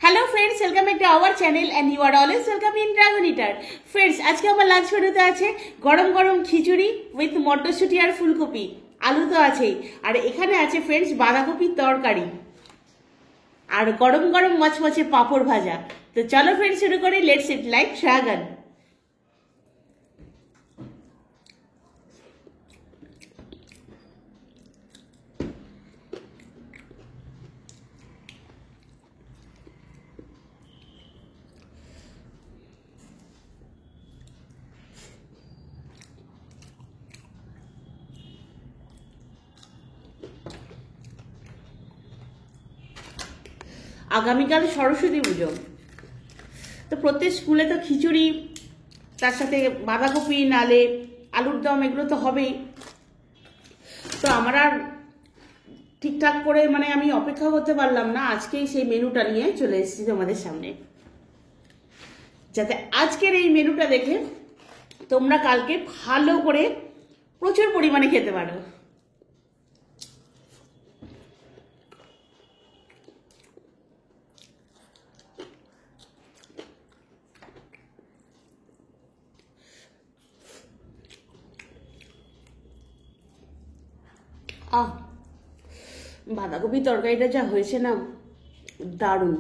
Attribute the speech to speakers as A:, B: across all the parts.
A: Hello friends, welcome back to our channel and you are always welcome in dragon eater. Friends, আজকে আমার lunch মেনুতে আছে গরম গরম খিচুড়ি উইথ মটরশুঁটি আর ফুলকপি, আলু তো আছেই, আর এখানে আছে ফ্রেন্ডস বাঁধাকপির তরকারি আর গরম গরম মচমচে পাঁপড় ভাজা। তো চলো ফ্রেন্ডস, শুরু করি। Let's it like dragon. আগামীকাল সরস্বতী পুজো, তো প্রত্যেক স্কুলে তো খিচুড়ি, তার সাথে বাঁধাকপি নালে আলুর দম, এগুলো তো হবেই। তো আমার আর ঠিকঠাক করে আমি অপেক্ষা করতে পারলাম না, আজকেই সেই মেনুটা নিয়ে চলে এসেছি তোমাদের সামনে, যাতে আজকের এই মেনুটা দেখে তোমরা কালকে ভালো করে প্রচুর পরিমাণে খেতে পারো। আহ, বাঁধাকপির তরকারিটা যা হয়েছে না, দারুণ।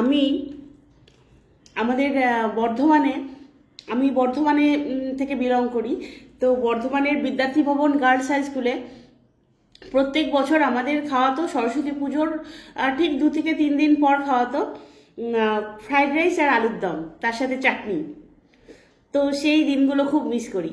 A: আমি আমাদের বর্ধমানে, আমি বর্ধমানে থেকে বিলং করি। তো বর্ধমানের বিদ্যার্থী ভবন গার্লস হাই স্কুলে প্রত্যেক বছর আমাদের খাওয়াতো সরস্বতী পুজোর ঠিক 2 থেকে 3 দিন পর খাওয়াতো ফ্রাইড রাইস আর আলুর দম, তার সাথে চাটনি। তো সেই দিনগুলো খুব মিস করি।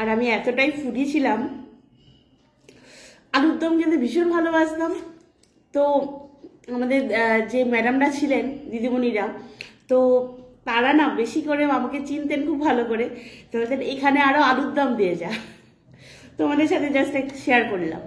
A: আর আমি এতটাই ফুডি ছিলাম, আলুর দম খেতে ভীষণ ভালোবাসতাম। তো আমাদের যে ম্যাডামরা ছিলেন, দিদিমণিরা, তো তারা না বেশি করে আমাকে চিনতেন খুব ভালো করে। তো বলতেন এখানে আরো আলুর দম দিয়ে যা। তোমাদের সাথে জাস্ট একটু শেয়ার করলাম।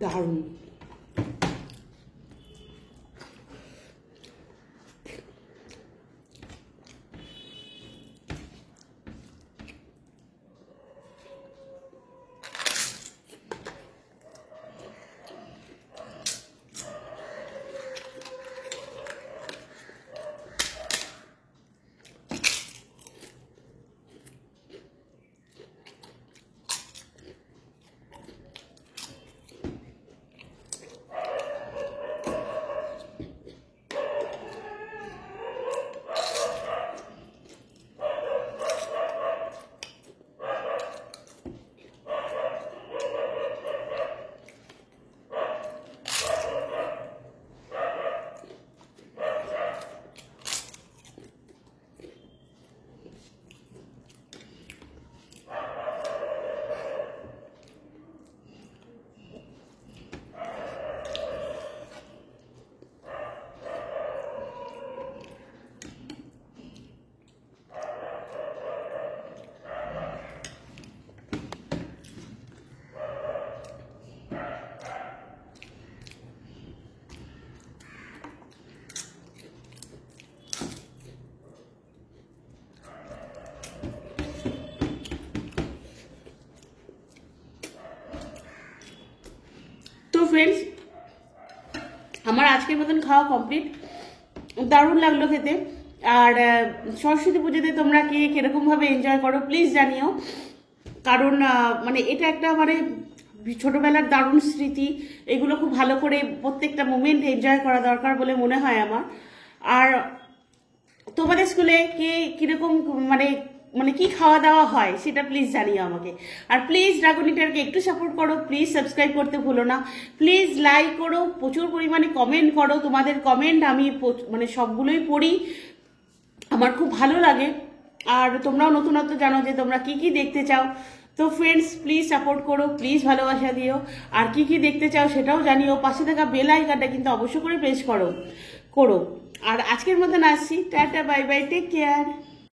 A: দারুণ। তো ফ্রেন্ডস, আমার আজকের মতন খাওয়া কমপ্লিট। দারুণ লাগলো খেতে। আর সরস্বতী পুজোতে তোমরা কে কিরকমভাবে এনজয় করো প্লিজ জানিও, কারণ মানে এটা একটা মানে ছোটবেলার দারুণ স্মৃতি। এগুলো খুব ভালো করে প্রত্যেকটা মোমেন্ট এনজয় করা দরকার বলে মনে হয় আমার। আর তোমাদের স্কুলে কে কিরকম মানে মানে কি খাওয়া দাওয়া হয় সেটা প্লিজ জানিও আমাকে। আর প্লিজ ড্রাগন ইটারকে একটু সাপোর্ট করো, প্লিজ সাবস্ক্রাইব করতে ভুলো না, প্লিজ লাইক করো, প্রচুর পরিমাণে কমেন্ট করো। তোমাদের কমেন্ট আমি মানে সবগুলোই পড়ি, আমার খুব ভালো লাগে। আর তোমরাও নতুনত্ব জানো যে তোমরা কি কি দেখতে চাও। তো ফ্রেন্ডস, প্লিজ সাপোর্ট করো, প্লিজ ভালোবাসা দিও। আর কি কি দেখতে চাও সেটাও জানিও। পাশে থাকা বেল আইকনটা কিন্তু অবশ্যই করে প্রেস করো। আর আজকের মতন আসছি, tata, bye bye, take care.